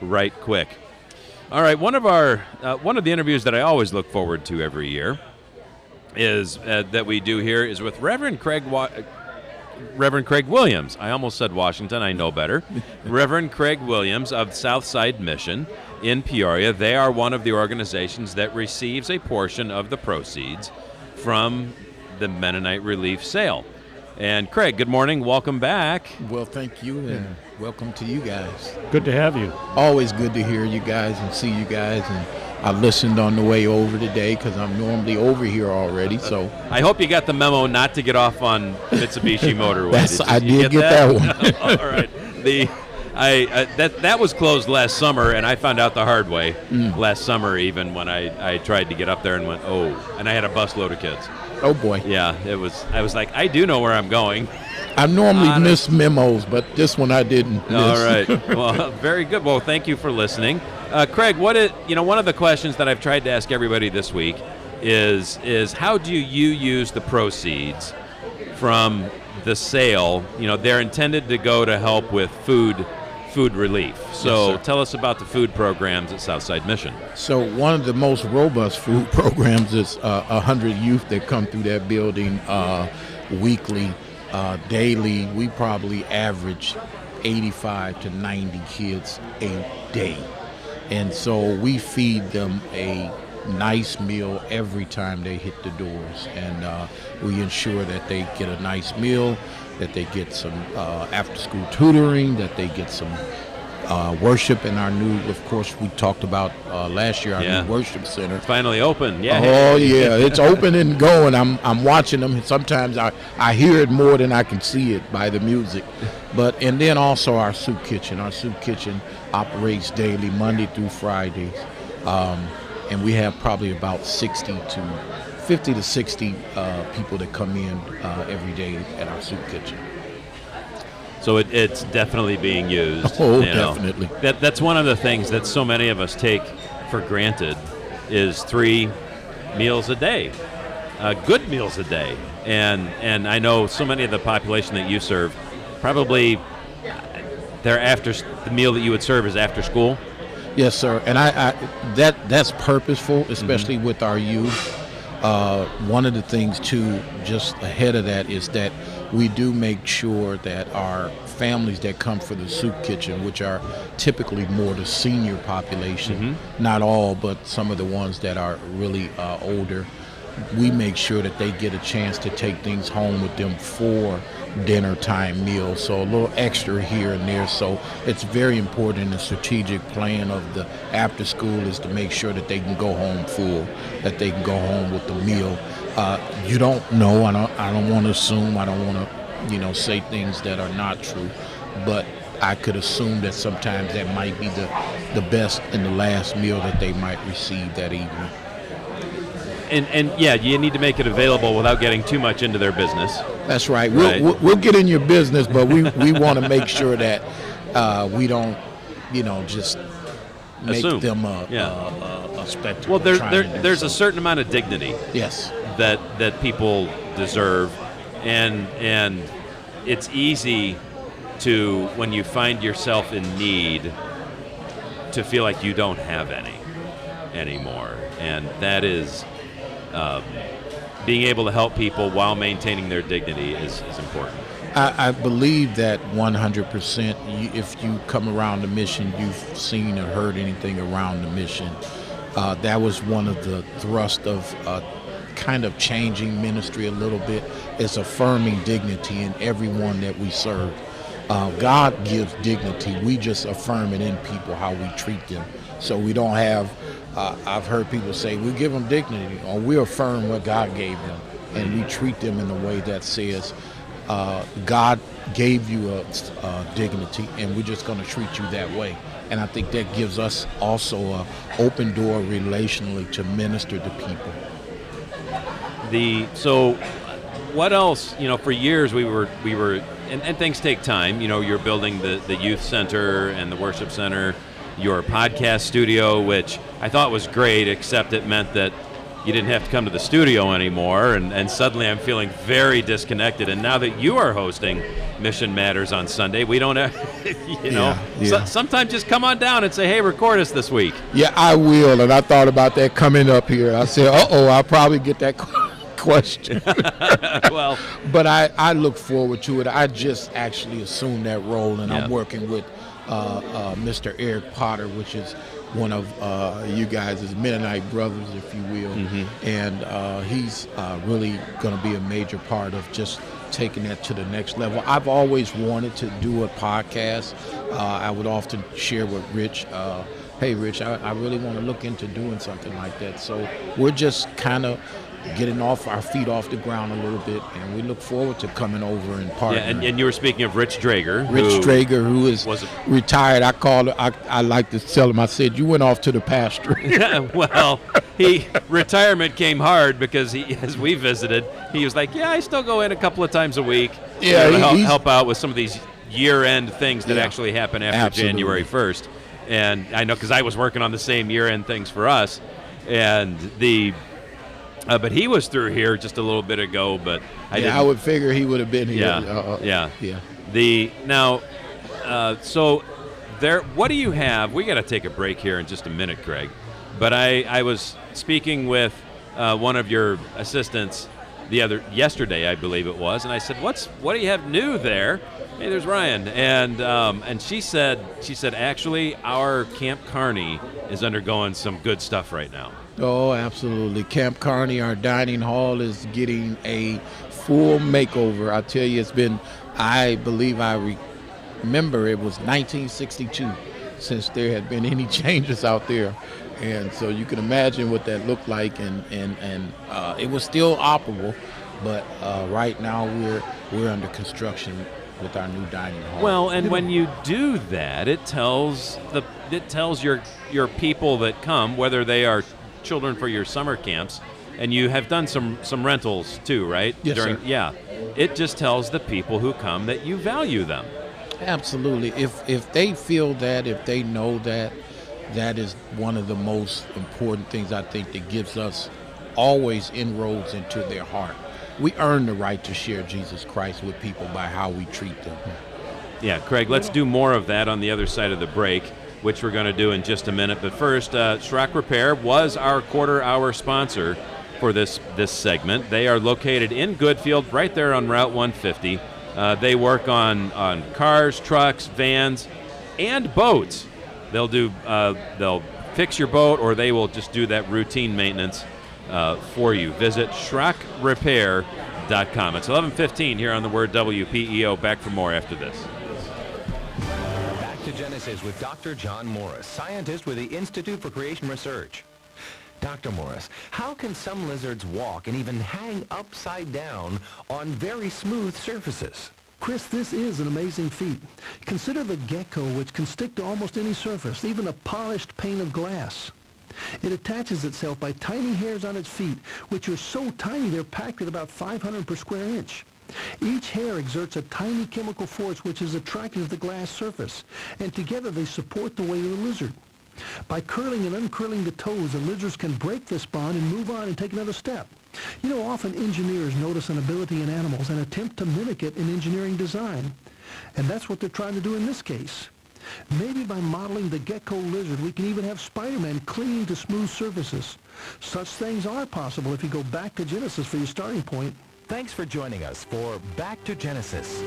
right quick. All right, one of the interviews that I always look forward to every year is that we do here is with Reverend Craig Williams. I almost said Washington. I know better. Reverend Craig Williams of Southside Mission in Peoria. They are one of the organizations that receives a portion of the proceeds from the Mennonite Relief Sale. And Craig, good morning. Welcome back. Well, thank you, and welcome to you guys. Good to have you. Always good to hear you guys and see you guys. And I listened on the way over today because I'm normally over here already. So I hope you got the memo not to get off on Mitsubishi Motorway. I did get that one. All right. That was closed last summer, and I found out the hard way last summer even when I tried to get up there and went, and I had a busload of kids. Oh, boy. Yeah, I was like, I do know where I'm going. I normally miss memos, but this one I didn't miss. All right. Well, very good. Well, thank you for listening. Craig, one of the questions that I've tried to ask everybody this week is how do you use the proceeds from the sale? They're intended to go to help with food relief. So Yes, tell us about the food programs at Southside Mission. So one of the most robust food programs is 100 youth that come through that building weekly, daily. We probably average 85 to 90 kids a day. And so we feed them a nice meal every time they hit the doors. And we ensure that they get a nice meal, that they get some after-school tutoring, that they get some worship in our new, of course, we talked about last year, our new worship center. It's finally open, yeah. Oh, yeah, it's open and going. I'm watching them. Sometimes I hear it more than I can see it by the music. And then also our soup kitchen. Our soup kitchen operates daily, Monday through Fridays. And we have probably about 50 to 60 people that come in every day at our soup kitchen. So it's definitely being used. Oh, definitely. That's one of the things that so many of us take for granted is 3 meals a day, good meals a day. And I know so many of the population that you serve, probably the meal that you would serve is after school. Yes, sir. And that's purposeful, especially with our youth. One of the things, too, just ahead of that is that we do make sure that our families that come for the soup kitchen, which are typically more the senior population, not all, but some of the ones that are really older, we make sure that they get a chance to take things home with them for dinner time meals, so a little extra here and there. So it's very important in the strategic plan of the after school is to make sure that they can go home full, that they can go home with the meal. You don't know, I don't want to assume, I don't want to say things that are not true, but I could assume that sometimes that might be the best and the last meal that they might receive that evening. And yeah, you need to make it available without getting too much into their business. That's right. We'll get in your business, but we want to make sure that we don't, just make Assume. them a spectacle. Well, there's a certain amount of dignity. Yes. That people deserve, and it's easy to, when you find yourself in need, to feel like you don't have any anymore, and that is being able to help people while maintaining their dignity is important. I believe that 100%. If you come around the mission, you've seen or heard anything around the mission. That was one of the thrust of kind of changing ministry a little bit, is affirming dignity in everyone that we serve. God gives dignity. We just affirm it in people, how we treat them. So we don't have, I've heard people say, we give them dignity, or we affirm what God gave them, and we treat them in a way that says, God gave you a dignity, and we're just going to treat you that way. And I think that gives us also an open door relationally to minister to people. So what else, for years we were and things take time, you're building the youth center and the worship center, your podcast studio, which I thought was great, except it meant that you didn't have to come to the studio anymore, and suddenly I'm feeling very disconnected. And now that you are hosting Mission Matters on Sunday, we don't have, sometimes just come on down and say, hey, record us this week. Yeah, I will, and I thought about that coming up here. I said, I'll probably get that question. Well, but I look forward to it. I just actually assumed that role, and I'm working with Mr. Eric Potter, which is one of you guys' Mennonite brothers, if you will. And he's really going to be a major part of just taking that to the next level. I've always wanted to do a podcast. I would often share with Rich, hey, Rich, I really want to look into doing something like that. So we're just kind of getting our feet off the ground a little bit, and we look forward to coming over and partnering. Yeah, and you were speaking of Rich Drager. Rich Drager, who is retired. I called. I like to tell him. I said, "You went off to the pasture." Yeah, well, retirement came hard because as we visited, he was like, "Yeah, I still go in a couple of times a week. Yeah, help out with some of these year-end things that actually happen after January 1st." And I know because I was working on the same year-end things for us, and but he was through here just a little bit ago. But I would figure he would have been here. So there. What do you have? We got to take a break here in just a minute, Craig. But I was speaking with one of your assistants yesterday, I believe it was, and I said, "What do you have new there?" Hey, there's Ryan, and she said actually our Camp Kearney is undergoing some good stuff right now. Oh, absolutely. Camp Kearney, our dining hall, is getting a full makeover. I tell you, it's been, I believe I remember it was 1962 since there had been any changes out there. And so you can imagine what that looked like, and it was still operable, but right now we're under construction with our new dining hall. Well, and when you do that, it tells your people that come, whether they are children for your summer camps, and you have done some rentals too, right? Yes, sir. Yeah. It just tells the people who come that you value them. Absolutely. If they feel that, if they know that, that is one of the most important things I think that gives us always inroads into their heart. We earn the right to share Jesus Christ with people by how we treat them. Yeah, Craig, let's do more of that on the other side of the break, which we're going to do in just a minute. But first, Schrock Repair was our quarter-hour sponsor for this segment. They are located in Goodfield, right there on Route 150. They work on cars, trucks, vans, and boats. They'll fix your boat, or they will just do that routine maintenance for you. Visit schrockrepair.com. It's 11:15 here on the Word WPEO. Back for more after this. Back to Genesis with Dr. John Morris, scientist with the Institute for Creation Research. Dr. Morris, how can some lizards walk and even hang upside down on very smooth surfaces? Chris, this is an amazing feat. Consider the gecko, which can stick to almost any surface, even a polished pane of glass. It attaches itself by tiny hairs on its feet, which are so tiny they're packed at about 500 per square inch. Each hair exerts a tiny chemical force which is attracted to the glass surface, and together they support the weight of the lizard. By curling and uncurling the toes, the lizards can break this bond and move on and take another step. You know, often engineers notice an ability in animals and attempt to mimic it in engineering design. And that's what they're trying to do in this case. Maybe by modeling the gecko lizard, we can even have Spider-Man clinging to smooth surfaces. Such things are possible if you go back to Genesis for your starting point. Thanks for joining us for Back to Genesis.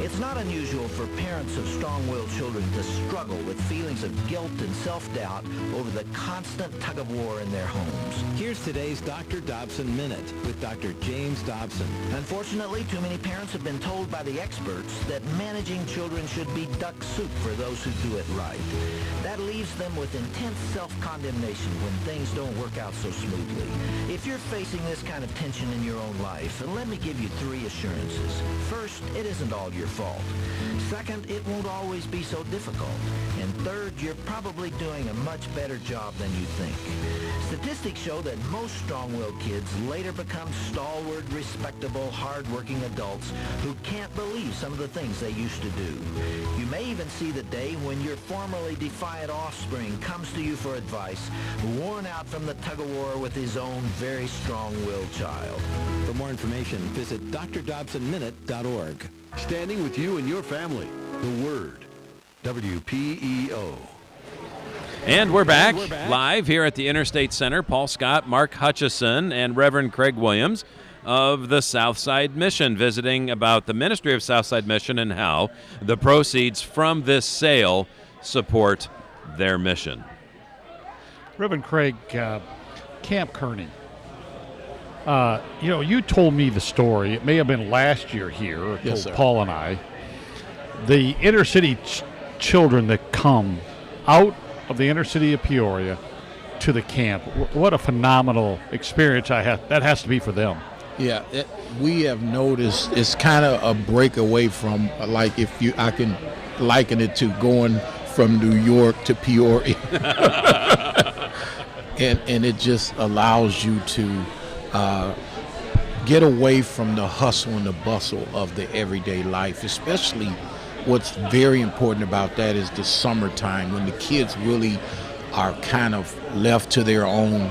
It's not unusual for parents of strong-willed children to struggle with feelings of guilt and self-doubt over the constant tug-of-war in their homes. Here's today's Dr. Dobson Minute with Dr. James Dobson. Unfortunately, too many parents have been told by the experts that managing children should be duck soup for those who do it right. That leaves them with intense self-condemnation when things don't work out so smoothly. If you're facing this kind of tension in your own life, let me give you 3 assurances. First, it isn't all your fault. fault. Second, it won't always be so difficult. And third, you're probably doing a much better job than you think. Statistics show that most strong-willed kids later become stalwart, respectable, hard-working adults who can't believe some of the things they used to do. You may even see the day when your formerly defiant offspring comes to you for advice, worn out from the tug-of-war with his own very strong-willed child. For more information, visit drdobsonminute.org. Standing with you and your family. The Word. WPEO. And we're back live here at the Interstate Center. Paul Scott, Mark Hutchison, and Reverend Craig Williams of the Southside Mission visiting about the ministry of Southside Mission and how the proceeds from this sale support their mission. Reverend Craig, Camp Kearney. You told me the story. It may have been last year here, Yes, sir. Paul and I. The inner city children that come out of the inner city of Peoria to the camp. What a phenomenal experience that has to be for them. Yeah, we have noticed it's kind of a break away from, like, I can liken it to going from New York to Peoria. and it just allows you to get away from the hustle and the bustle of the everyday life. Especially what's very important about that is the summertime, when the kids really are kind of left to their own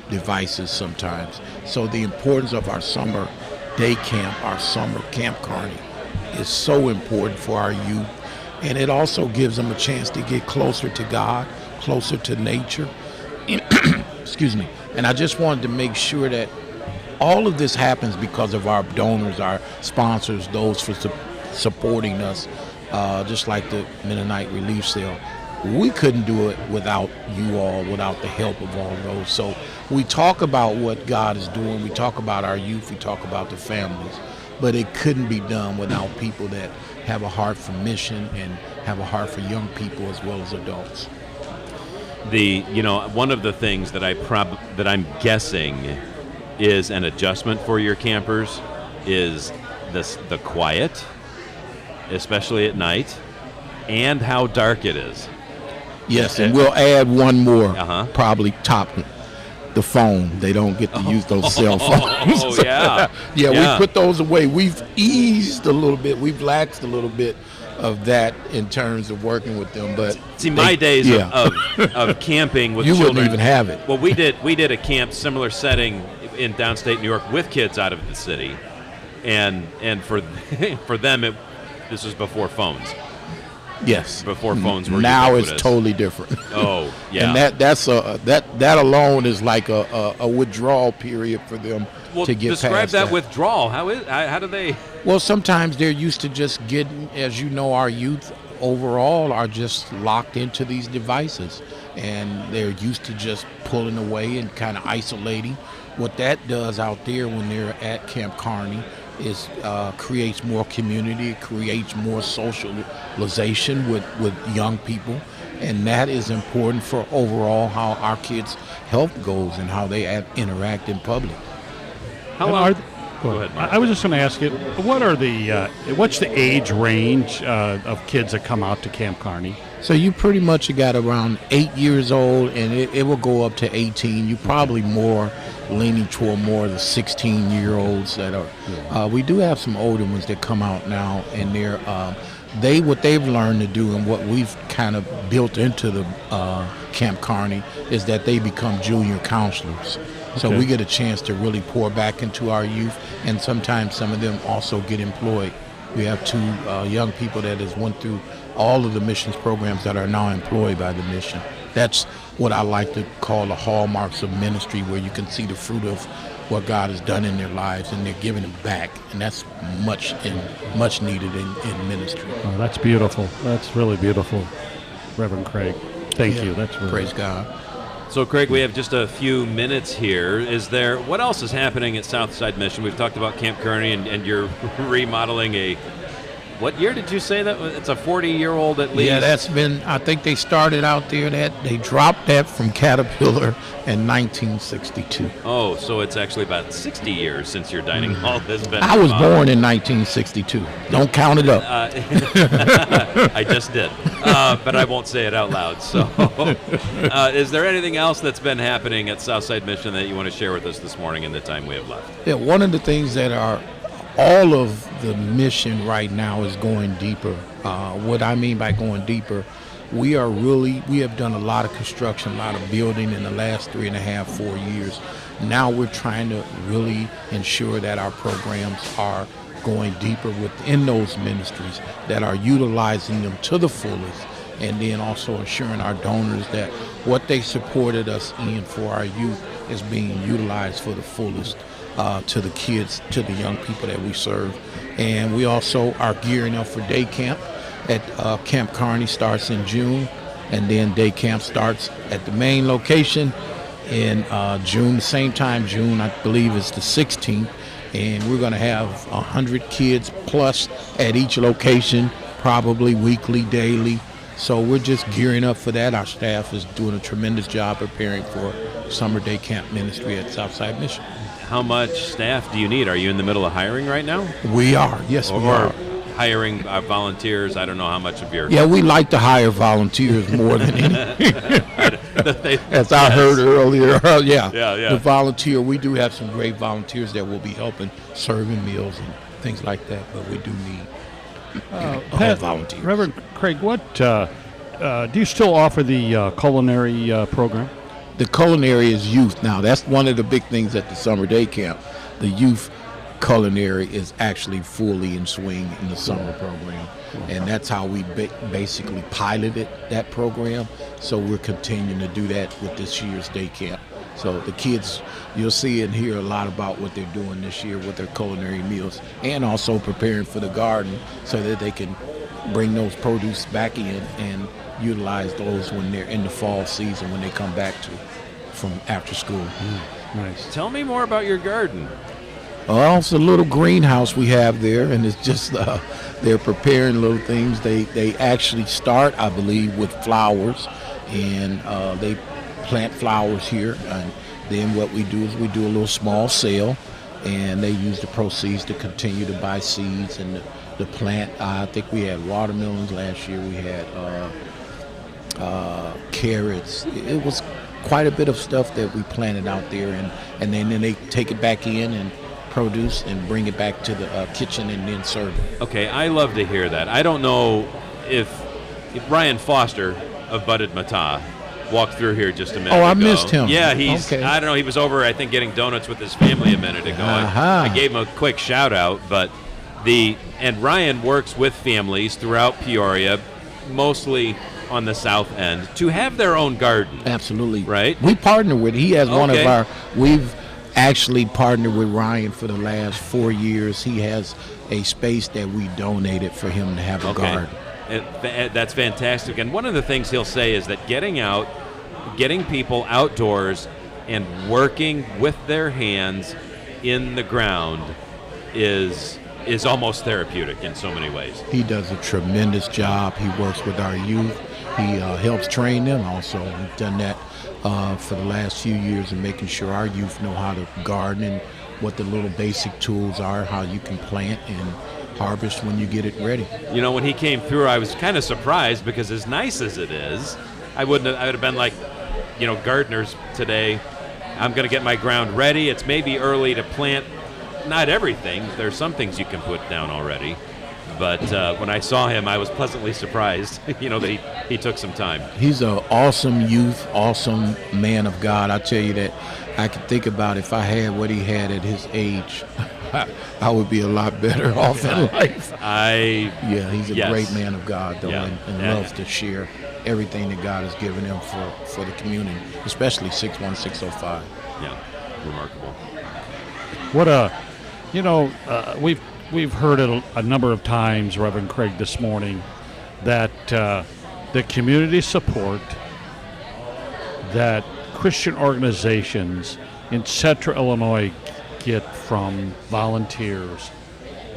devices sometimes. So the importance of our summer day camp, our summer Camp Kearney, is so important for our youth. And it also gives them a chance to get closer to God, closer to nature. Excuse me. And I just wanted to make sure that all of this happens because of our donors, our sponsors, those for supporting us, just like the Mennonite Relief Cell. We couldn't do it without you all, without the help of all those. So we talk about what God is doing. We talk about our youth. We talk about the families. But it couldn't be done without people that have a heart for mission and have a heart for young people as well as adults. One of the things that I'm guessing is an adjustment for your campers is the quiet, especially at night, and how dark it is. Yes, and we'll add one more, probably the phone. They don't get to use those cell phones. Oh, yeah. Yeah, we put those away. We've eased a little bit. We've laxed a little bit of that in terms of working with them. But see, my days of camping with you children, wouldn't even have it. Well, we did a camp similar setting in downstate New York with kids out of the city, and for them this was before phones. Yes. Before phones were now ubiquitous. It's totally different. Oh, yeah. And that alone is like a withdrawal period for them to get describe past that withdrawal. How do they? Well, sometimes they're used to just getting, as you know, our youth overall are just locked into these devices, and they're used to just pulling away and kind of isolating. What that does out there when they're at Camp Kearney is creates more community, creates more socialization with young people, and that is important for overall how our kids' health goes and how they interact in public. Go ahead, I was just going to ask you, what's the age range of kids that come out to Camp Kearney? So you pretty much got around 8 years old, and it will go up to 18. You probably more leaning toward more of the 16-year-olds that are. Yeah. We do have some older ones that come out now, and what they've learned to do, and what we've kind of built into the Camp Kearney is that they become junior counselors. So we get a chance to really pour back into our youth, and sometimes some of them also get employed. We have two young people that has went through all of the missions programs that are now employed by the mission. That's what I like to call the hallmarks of ministry, where you can see the fruit of what God has done in their lives, and they're giving it back, and that's much needed in ministry. Oh, that's beautiful. That's really beautiful, Reverend Craig. Thank you. That's really praise God. So, Craig, we have just a few minutes here. What else is happening at Southside Mission? We've talked about Camp Kearney, and you're remodeling What year did you say that? It's a 40-year-old at least. Yeah, that's been. I think they started out there. They dropped that from Caterpillar in 1962. Oh, so it's actually about 60 years since your dining hall has been. I was born in 1962. Don't count it up. I just did, but I won't say it out loud. So, is there anything else that's been happening at Southside Mission that you want to share with us this morning in the time we have left? Yeah, one of the things that are all of the mission right now is going deeper. What I mean by going deeper, we have done a lot of construction, a lot of building in the last 3.5, 4 years. Now we're trying to really ensure that our programs are going deeper within those ministries, that are utilizing them to the fullest, and then also ensuring our donors that what they supported us in for our youth is being utilized for the fullest. To the kids, to the young people that we serve. And we also are gearing up for day camp at Camp Kearney. Starts in June, and then day camp starts at the main location in June, the same time. June, I believe, is the 16th, and we're going to have 100 kids plus at each location, probably weekly, daily. So we're just gearing up for that. Our staff is doing a tremendous job preparing for summer day camp ministry at Southside Mission. How much staff do you need? Are you in the middle of hiring right now? We are, yes, we are. Hiring volunteers? I don't know how much of your... Yeah, we like to hire volunteers more than any. As I heard earlier, yeah. The volunteer, we do have some great volunteers that will be helping serving meals and things like that, but we do need volunteers. Reverend Craig, what do you still offer the culinary program? The culinary is youth now. That's one of the big things at the summer day camp. The youth culinary is actually fully in swing in the summer program. And that's how we basically piloted that program. So we're continuing to do that with this year's day camp. So the kids, you'll see and hear a lot about what they're doing this year with their culinary meals, and also preparing for the garden so that they can bring those produce back in and utilize those when they're in the fall season, when they come back from after school. Nice. Tell me more about your garden. Well, it's a little greenhouse we have there, and it's just they're preparing little things. They actually start, I believe, with flowers, and they plant flowers here, and then what we do is we do a little small sale, and they use the proceeds to continue to buy seeds and the plant. I think we had watermelons last year. We had carrots. It was quite a bit of stuff that we planted out there, and then they take it back in and produce and bring it back to the kitchen and then serve it. Okay, I love to hear that. I don't know if Ryan Foster of Budded Matah walked through here just a minute ago. I missed him. Yeah, he's, okay. I don't know, he was over, I think, getting donuts with his family a minute ago. I gave him a quick shout out, but and Ryan works with families throughout Peoria, mostly on the south end, to have their own garden. Absolutely. Right? We partner with, he has one of we've actually partnered with Ryan for the last 4 years. He has a space that we donated for him to have a garden. That's fantastic. And one of the things he'll say is that getting people outdoors and working with their hands in the ground is almost therapeutic in so many ways. He does a tremendous job. He works with our youth. He helps train them also. We've done that for the last few years in making sure our youth know how to garden and what the little basic tools are, how you can plant and harvest when you get it ready. You know, when he came through, I was kind of surprised because as nice as it is, I would have been like, you know, gardeners today, I'm going to get my ground ready. It's maybe early to plant. Not everything. There's some things you can put down already. But when I saw him, I was pleasantly surprised, you know, that he took some time. He's an awesome youth, awesome man of God. I tell you that I can think about if I had what he had at his age, I would be a lot better off in life. He's a great man of God, though, and loves to share everything that God has given him for the community, especially 61605. Yeah, remarkable. What we've heard it a number of times, Reverend Craig, this morning, that the community support that Christian organizations in Central Illinois get from volunteers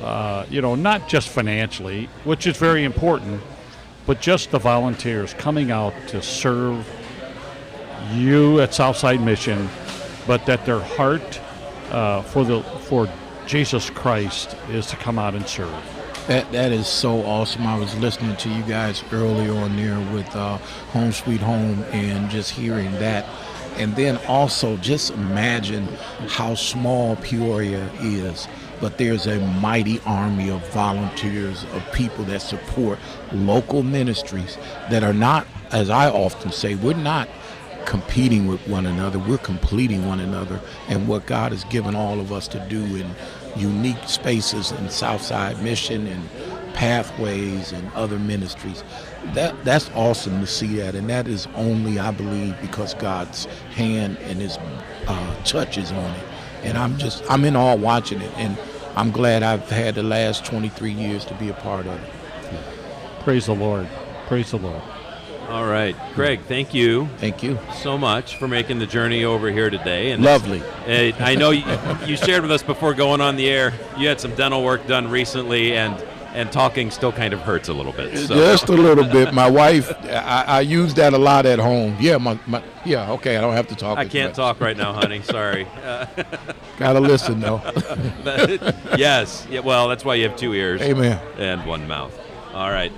not just financially, which is very important, but just the volunteers coming out to serve you at Southside Mission, but that their heart for Jesus Christ is to come out and serve. That is so awesome. I was listening to you guys earlier on there with Home Sweet Home and just hearing that. And then also just imagine how small Peoria is, but there's a mighty army of volunteers, of people that support local ministries that are not, as I often say, we're not competing with one another, we're completing one another, and what God has given all of us to do in unique spaces in Southside Mission and Pathways and other ministries. That's awesome to see that, and that is only, I believe, because God's hand and his touch is on it. And I'm in awe watching it, and I'm glad I've had the last 23 years to be a part of it. Praise the Lord. Praise the Lord. All right, Craig, thank you. Thank you so much for making the journey over here today. And lovely. I know you shared with us before going on the air, you had some dental work done recently, and talking still kind of hurts a little bit. So. Just a little bit. My wife, I use that a lot at home. Yeah, okay, I don't have to talk. I can't talk right now, honey. Sorry. Gotta listen, though. Yes. Yeah, well, that's why you have two ears. Amen. And one mouth. All right.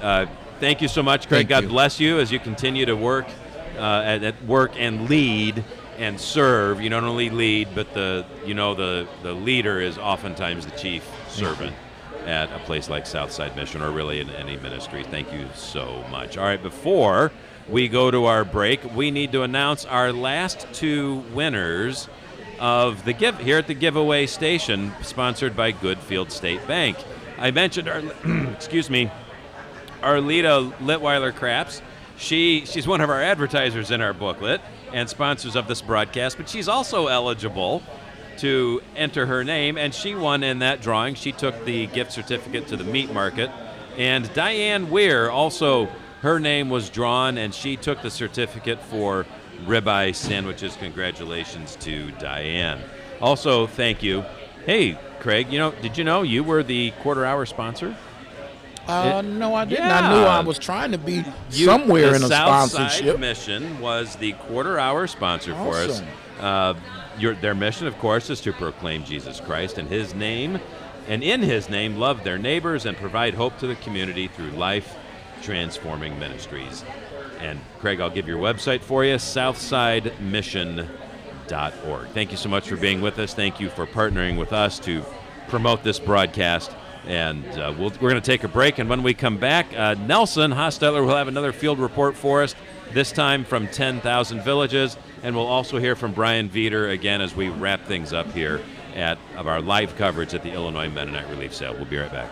Thank you so much, Craig. Thank God bless you as you continue to work at work and lead and serve. You not only lead, but the leader is oftentimes the chief servant at a place like Southside Mission, or really in any ministry. Thank you so much. All right, before we go to our break, we need to announce our last two winners of the here at the giveaway station, sponsored by Goodfield State Bank. I mentioned our Arleta Litweiler-Craps. She's one of our advertisers in our booklet and sponsors of this broadcast, but she's also eligible to enter her name, and she won in that drawing. She took the gift certificate to the meat market. And Diane Weir, also her name was drawn, and she took the certificate for ribeye sandwiches. Congratulations to Diane. Also, thank you. Hey, Craig, did you know you were the quarter-hour sponsor? No, I didn't. Yeah. I knew I was trying to be somewhere in a sponsorship. The Southside Mission was the quarter-hour sponsor for us. Their mission, of course, is to proclaim Jesus Christ in His name, and in His name, love their neighbors and provide hope to the community through life-transforming ministries. And, Craig, I'll give your website for you, southsidemission.org. Thank you so much for being with us. Thank you for partnering with us to promote this broadcast. And we're going to take a break, and when we come back, Nelson Hostetler will have another field report for us, this time from 10,000 Villages, and we'll also hear from Brian Veeder again as we wrap things up here of our live coverage at the Illinois Mennonite Relief Sale. We'll be right back.